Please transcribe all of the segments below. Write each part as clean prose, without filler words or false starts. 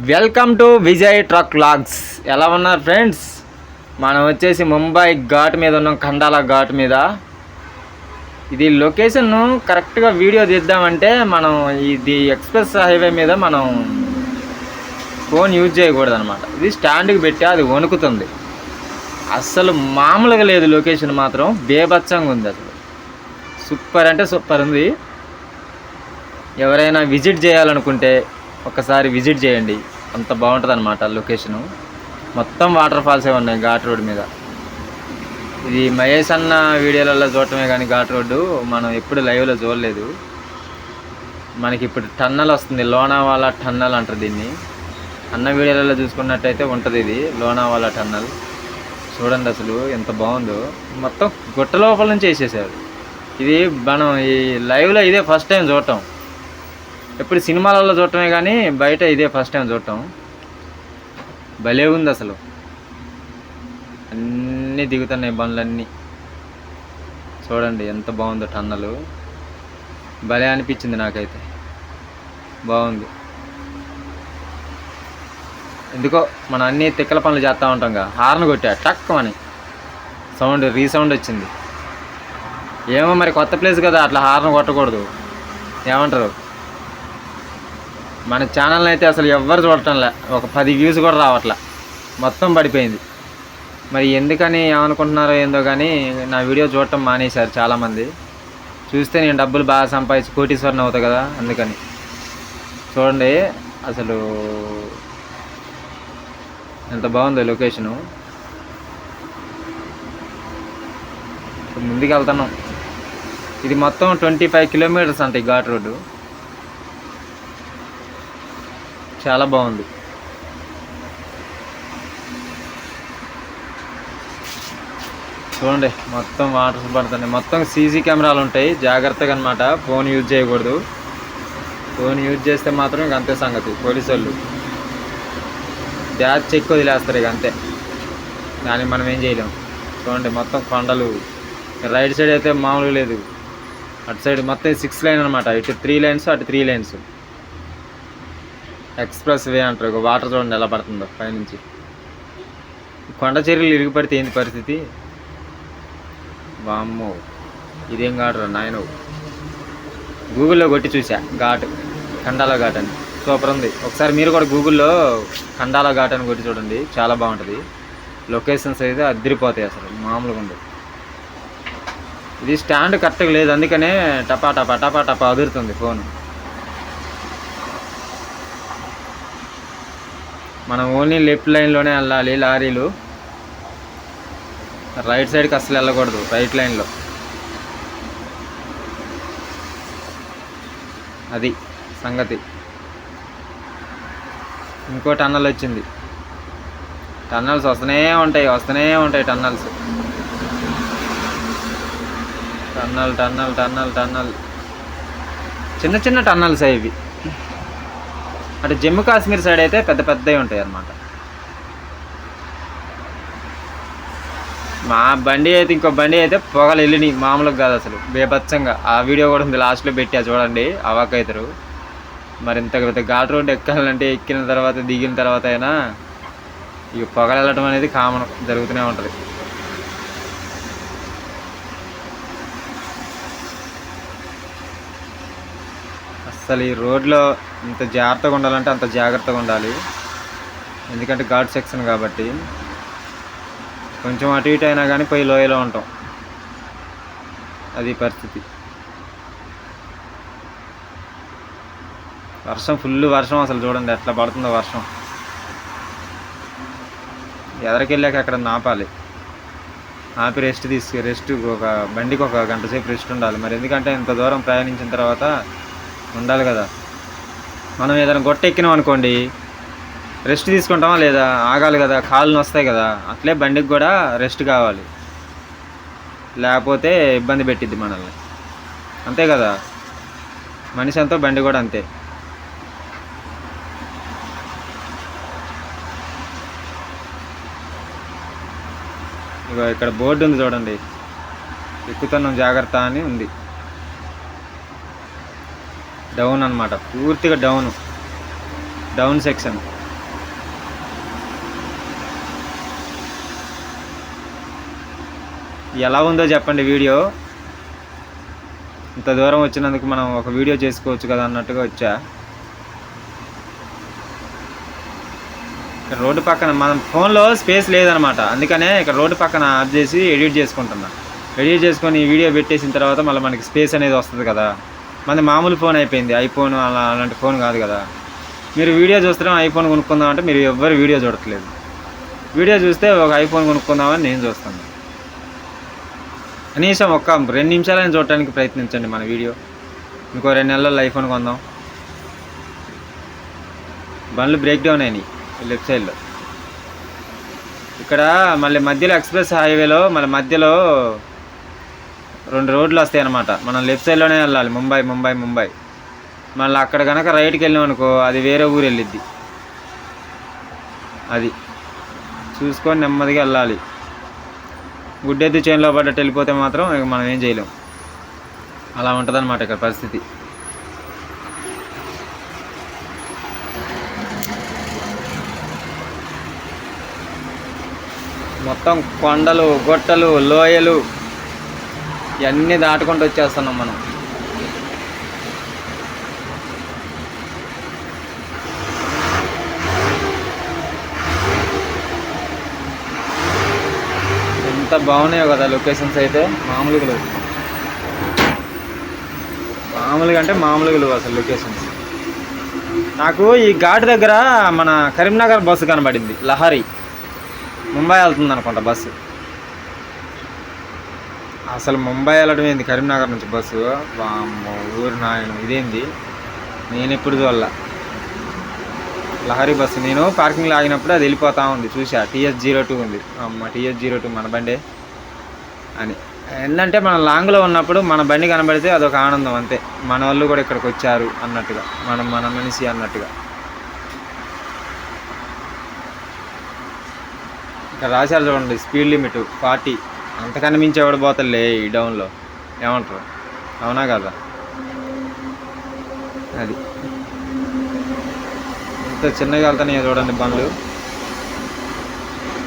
Welcome to Vijay truck logs. ఎలా ఉన్నారు friends? మనం వచ్చేసి ముంబై ఘాట్ మీద ఉన్నాం, ఖండాలా ఘాట్ మీద. ఇది లొకేషన్ కరెక్ట్గా వీడియో తీద్దామంటే మనం ఇది ఎక్స్ప్రెస్ హైవే మీద మనం ఫోన్ యూజ్ చేయకూడదు అనమాట. ఇది స్టాండ్కి పెట్టి అది వణుకుతుంది. అస్సలు మామూలుగా లేదు. లొకేషన్ మాత్రం బేభత్సంగా ఉంది. అసలు సూపర్ అంటే సూపర్ ఉంది. ఎవరైనా విజిట్ చేయాలనుకుంటే ఒకసారి విజిట్ చేయండి. అంత బాగుంటుంది అనమాట లొకేషను. మొత్తం వాటర్ ఫాల్సే ఉన్నాయి ఘాట్ రోడ్ మీద. ఇది మహేష్ అన్న వీడియోలలో చూడటమే కానీ ఘాట్ రోడ్డు మనం ఎప్పుడు లైవ్లో చూడలేదు. మనకి ఇప్పుడు టన్నల్ వస్తుంది, లోనావాలా టన్నల్ అంటారు దీన్ని. అన్న వీడియోలలో చూసుకున్నట్టయితే ఉంటుంది ఇది లోనావాలా టన్నల్. చూడండి అసలు ఎంత బాగుందో. మొత్తం గుట్ట లోపల నుంచి వేసేసారు. ఇది మనం ఈ లైవ్లో ఇదే ఫస్ట్ టైం చూడటం. ఎప్పుడు సినిమాలలో చూడటమే కానీ బయట ఇదే ఫస్ట్ టైం చూడటం. భలే ఉంది అసలు. అన్నీ దిగుతున్నాయి బండ్లన్నీ. చూడండి ఎంత బాగుందో టన్నలు. భలే అనిపించింది నాకైతే. బాగుంది. ఎందుకో మనం అన్నీ తిక్కల పనులు చేస్తూ ఉంటాంగా. హార్న్ కొట్టా టక్ అని సౌండ్ రీసౌండ్ వచ్చింది. ఏమో మరి కొత్త ప్లేస్ కదా, అట్లా హార్న్ కొట్టకూడదు. ఏమంటారు? మన ఛానల్ని అయితే అసలు ఎవ్వరు చూడటంలే. ఒక 10 వ్యూస్ కూడా రావట్లే. మొత్తం పడిపోయింది. మరి ఎందుకని ఏమనుకుంటున్నారో ఏందో కానీ నా వీడియో చూడటం మానేశారు చాలామంది. చూస్తే నేను డబ్బులు బాగా సంపాదించి కోటీశ్వరని అవుతా కదా, అందుకని. చూడండి అసలు ఎంత బాగుందో లొకేషను. ముందుకు వెళ్తున్నాం. ఇది మొత్తం 25 కిలోమీటర్స్ అంటే ఈ ఘాట్ రోడ్డు. చాలా బాగుంది. చూడండి మొత్తం వాటర్స్ పడుతున్నాయి. మొత్తం సీసీ కెమెరాలు ఉంటాయి. జాగ్రత్తగా అనమాట. ఫోన్ యూజ్ చేయకూడదు. ఫోన్ యూజ్ చేస్తే మాత్రం ఇక అంతే సంగతి. పోలీసు వాళ్ళు డ్యాచ్ చెక్ వదిలేస్తారు ఇక అంతే. దానికి మనం ఏం చేయలేం. చూడండి మొత్తం కొండలు. రైట్ సైడ్ అయితే మామూలుగా లేదు. అటు సైడ్ మొత్తం 6 లైన్ అనమాట. ఇటు 3 లైన్స్, అటు 3 లైన్స్. ఎక్స్ప్రెస్ వే అంటారు. వాటర్ చూడండి ఎలా పడుతుందో పైనుంచి. కొండ చర్యలు ఇరిగిపడితే ఏంది పరిస్థితి? వామ్మో, ఇదేం ఘాట్ రా నాయన. గూగుల్లో కొట్టి చూసా ఘాట్, ఖండాలా ఘాట్ అని. సూపర్ ఉంది. ఒకసారి మీరు కూడా గూగుల్లో ఖండాలా ఘాట్ అని కొట్టి చూడండి, చాలా బాగుంటుంది. లొకేషన్స్ అయితే అదిరిపోతాయి అసలు, మామూలుగా ఉండదు. ఇది స్టాండ్ కరెక్ట్గా లేదు, అందుకనే టపా టపా టపా టపా అదురుతుంది ఫోన్. మనం ఓన్లీ లెఫ్ట్ లైన్లోనే వెళ్ళాలి. లారీలు రైట్ సైడ్కి అసలు వెళ్ళకూడదు, రైట్ లైన్లో. అది సంగతి. ఇంకో టన్నల్ వచ్చింది. టన్నల్స్ వస్తూనే ఉంటాయి టన్నల్స్. టన్నల్ చిన్న చిన్న టన్నల్స్ ఇవి. అటు జమ్మూ కాశ్మీర్ సైడ్ అయితే పెద్ద పెద్దవి ఉంటాయి అన్నమాట. మా బండి అయితే ఇంకో బండి అయితే పొగలు వెళ్ళినాయి, మామూలుగా కాదు అసలు, బేభత్సంగా. ఆ వీడియో కూడా ఉంది, లాస్ట్లో పెట్టా చూడండి. అవాక్ అవుతారు. మరి ఇంత పెద్ద ఘాట్ రోడ్ ఎక్కాలంటే ఎక్కిన తర్వాత దిగిన తర్వాత అయినా ఇక పొగలు వెళ్ళటం అనేది కామన్, జరుగుతూనే ఉంటుంది. అసలు ఈ రోడ్లో ఇంత జాగ్రత్తగా ఉండాలంటే అంత జాగ్రత్తగా ఉండాలి. ఎందుకంటే ఘాట్ సెక్షన్ కాబట్టి కొంచెం అటు ఇటు అయినా కానీ పోయి లోయలో ఉంటాం. అది పరిస్థితి. వర్షం, ఫుల్ వర్షం. అసలు చూడండి ఎట్లా పడుతుందో వర్షం. ఎదరికెళ్ళాక అక్కడ ఆపాలి. ఆపి రెస్ట్ ఒక బండికి ఒక గంట సేపు రెస్ట్ ఉండాలి. మరి ఎందుకంటే ఇంత దూరం ప్రయాణించిన తర్వాత ఉండాలి కదా. మనం ఏదైనా గొట్ట ఎక్కినాం అనుకోండి, రెస్ట్ తీసుకుంటామా లేదా? ఆగాలి కదా, కాళ్ళు వస్తాయి కదా. అట్లే బండికి కూడా రెస్ట్ కావాలి, లేకపోతే ఇబ్బంది పెట్టిద్ది మనల్ని. అంతే కదా, మనిషి అంతా బండి కూడా అంతే. ఇక ఇక్కడ బోర్డు ఉంది చూడండి, ఎక్కుతున్నాం జాగ్రత్త అని ఉంది. డౌన్ అనమాట, పూర్తిగా డౌన్ సెక్షన్. ఎలా ఉందో చెప్పండి వీడియో. ఇంత దూరం వచ్చినందుకు మనం ఒక వీడియో చేసుకోవచ్చు కదా అన్నట్టుగా వచ్చా. ఇక్కడ రోడ్డు పక్కన మనం ఫోన్లో స్పేస్ లేదనమాట, అందుకనే ఇక్కడ రోడ్డు పక్కన ఆఫ్ చేసి ఎడిట్ చేసుకుంటున్నా. ఎడిట్ చేసుకొని ఈ వీడియో పెట్టేసిన తర్వాత మళ్ళీ మనకి స్పేస్ అనేది వస్తుంది కదా. మనది మామూలు ఫోన్ అయిపోయింది, ఐఫోన్ అలాంటి ఫోన్ కాదు కదా. మీరు వీడియో చూస్తున్నాం ఐఫోన్ కొనుక్కుందాం అంటే మీరు ఎవ్వరు వీడియో చూడట్లేదు. వీడియో చూస్తే ఒక ఐఫోన్ కొనుక్కుందామని నేను చూస్తాను. కనీసం ఒక 2 నిమిషాలైనా చూడటానికి ప్రయత్నించండి మన వీడియో. ఇంకో 2 నెలల్లో ఐఫోన్ కొందాం. బండ్లు బ్రేక్ డౌన్ అయినాయి లెఫ్ట్ సైడ్లో. ఇక్కడ మళ్ళీ మధ్యలో ఎక్స్ప్రెస్ హైవేలో మళ్ళీ మధ్యలో 2 రోడ్లు వస్తాయి అన్నమాట. మనం లెఫ్ట్ సైడ్లోనే వెళ్ళాలి, ముంబై. మళ్ళీ అక్కడ కనుక రైట్కి వెళ్ళాం అనుకో అది వేరే ఊరు వెళ్ళిద్ది. అది చూసుకొని నెమ్మదిగా వెళ్ళాలి. గుడ్డెద్దు చైన్లో పడ్డట్టు వెళ్ళిపోతే మాత్రం ఇక మనం ఏం చేయలేం. అలా ఉంటుంది అన్నమాట ఇక్కడ పరిస్థితి. మొత్తం కొండలు, గుట్టలు, లోయలు ఇవన్నీ దాటుకుంటూ వచ్చేస్తున్నాం మనం. ఎంత బాగున్నాయో కదా లొకేషన్స్ అయితే. మామూలుగా లేవు, మామూలుగా లేవు అసలు లొకేషన్స్. నాకు ఈ ఘాట్ దగ్గర మన కరీంనగర్ బస్సు కనబడింది, లహరి. ముంబై వెళ్తుంది అనుకుంటా బస్సు. అసలు ముంబై వెళ్ళడం ఏంది కరీంనగర్ నుంచి బస్సు? వామ్మో ఊరు నాయన, ఇదేంది నేను ఎప్పుడు చూడాల. లహరి బస్సు. నేను పార్కింగ్లో ఆగినప్పుడు అది వెళ్ళిపోతూ ఉంది, చూసా. TS02 ఉంది. అమ్మ TS02 మన బండే అని. ఏంటంటే మనం లాంగ్లో ఉన్నప్పుడు మన బండి కనబడితే అదొక ఆనందం అంతే. మన వాళ్ళు కూడా ఇక్కడికి వచ్చారు అన్నట్టుగా, మన మనిషి అన్నట్టుగా. ఇక్కడ రాశారు చూడండి, స్పీడ్ లిమిట్ 40. అంతకన్నా మించి ఎవడు పోతలే ఈ డౌన్లో, ఏమంటారు? అవునా కదా? అది ఇంత చిన్నగా వెళ్తున్నాయి చూడండి బండ్లు.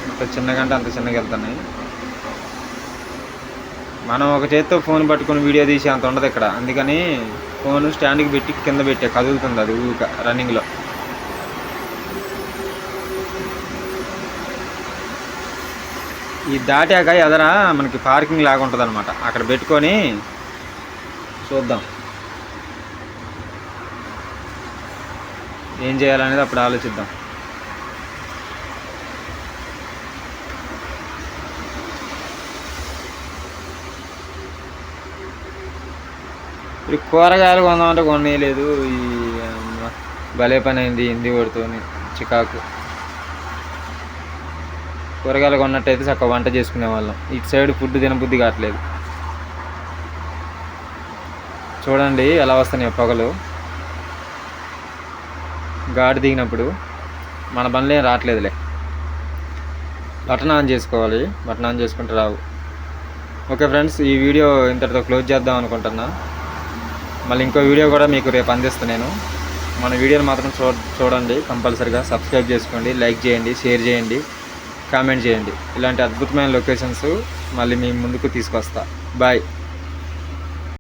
ఇంత చిన్నగా అంటే అంత చిన్నగా వెళ్తున్నాయి. మనం ఒక చేత్తో ఫోన్ పట్టుకుని వీడియో తీసి అంత ఉండదు ఇక్కడ. అందుకని ఫోన్ స్టాండ్కి పెట్టి కింద పెట్టే, కదులుతుంది అది ఊక రన్నింగ్లో. ఈ దాటాక ఎదర మనకి పార్కింగ్ లాగా ఉంటుంది అనమాట, అక్కడ పెట్టుకొని చూద్దాం ఏం చేయాలనేది అప్పుడు ఆలోచిద్దాం. ఇప్పుడు కూరగాయలు కొందామంటే కొనేయలేదు. ఈ భలే పని అయింది హిందీ కొడుతూనే, చికాకు. కూరగాయలు కొన్నట్టయితే చక్కగా వంట చేసుకునే వాళ్ళం. ఇటు సైడ్ ఫుడ్ తినబుద్ధి కావట్లేదు. చూడండి ఎలా వస్తున్నాయి పొగలు ఘాటు దిగినప్పుడు. మన బండ్లు ఏం రావట్లేదులే. బటన్ ఆన్ చేసుకోవాలి, బటన్ ఆన్ చేసుకుంటే రావు. ఓకే ఫ్రెండ్స్, ఈ వీడియో ఇంతటితో క్లోజ్ చేద్దాం అనుకుంటున్నా. మళ్ళీ ఇంకో వీడియో కూడా మీకు రేపు అందిస్తాను నేను. మన వీడియోని మాత్రం చూడండి కంపల్సరీగా. సబ్స్క్రైబ్ చేసుకోండి, లైక్ చేయండి, షేర్ చేయండి, కామెంట్ చేయండి. ఇలాంటి అద్భుతమైన లొకేషన్స్ మళ్ళీ మీ ముందుకు తీసుకొస్తా. బాయ్.